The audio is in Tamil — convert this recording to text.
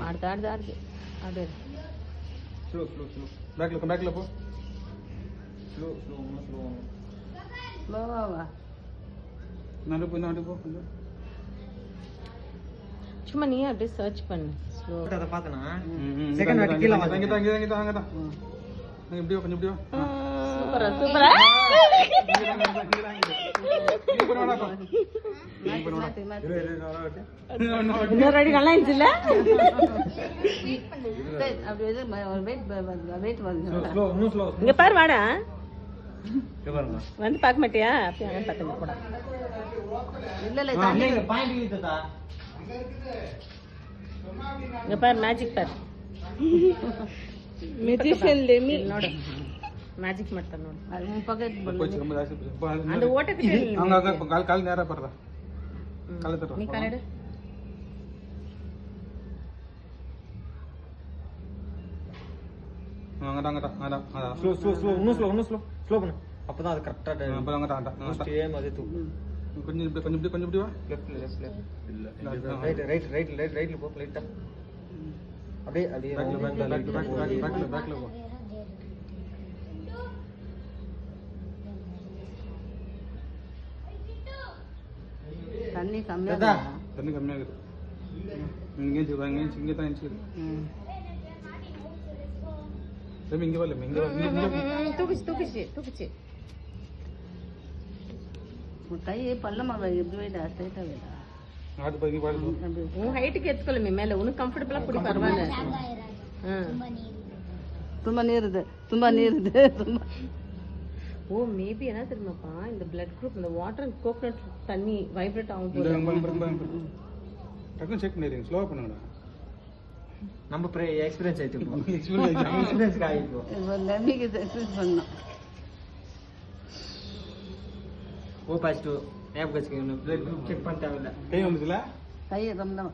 ஆடுது அது ஸ்லோ பேக்ல போ ஸ்லோ ஸ்லோவா நடு போ சும்மா நீ அப்படியே சர்ச் பண்ணு ஸ்லோ அத பார்த்தனா செகண்ட் வாட்டி கீழ வாங்க அங்கடா இப்படியோ கொஞ்சம் இப்படியோ சூப்பரா இன்னொரு அடி நல்லா இருந்துச்சுல்ல இங்க பாரு வாடா வந்து பார்க்க மாட்டியா அப்படியே பக்கத்துல போடா இல்ல பாயிண்ட் இல்லதா இங்க பாரு மேஜிக் பாரு ಮ್ಯೂಸಿಷಿಯನ್ ಲೆಮಿ ನೋಡು ಮ್ಯಾಜಿಕ್ ಮಾಡ್ತಾನೆ ನೋಡು ಅದು ಪಕೆಟ್ ಬಲ್ಲ அந்த ஓட்டಕ್ಕೆ அங்க கால் நேரா பறடா கால தட்டு நீ காலடு அங்கடா இன்னும் ஸ்லோ பண்ணு அப்பதான் அது கரெக்ட்டா அங்கடா ஸ்டேம் அதே தூக்கு கொஞ்சம் இப்படி வா லெஃப்ட் இல்ல ரைட்ல போ லைட்டா அப்படியே பேக்ல போ தண்ணி கம்மியா இருக்குது இங்க தான் இங்க இங்க வரல தூக்குச்சு கை பள்ளமா எப்படி வைடா ஸ்ட்ரைட்டா வைடா அது பத்தி பாரு உன் ஹைட்டுக்கு எத்துக்கொள்ளுமே மேல உனக்கு கம்ஃபர்ட்டபிளா புடி பரவாயில்ல ತುಂಬಾ ನೀರಿದೆ ஓ மேபி என்ன தெரியுமாப்பா இந்த பிளட் குரூப் இந்த வாட்டர் அண்ட் கோகனட் தண்ணி வைப்ரேட் ஆகும் போது டக்கு செக் பண்ணிடுங்க ஸ்லோ பண்ணுங்கடா நம்ம எக்ஸ்பீரியன்ஸ் ஆயிட்டு எக்ஸ்பீரியன்ஸ் ஆயிட்டு லெமிக்கு எக்ஸர்சைஸ் பண்ணோம் ஓ பாஸ்ட் ஞாபகம் வச்சுக்கணும் பிளட் குரூப் செக் பண்ணிட்டாங்கல்ல கை வந்துச்சுல கை ரொம்ப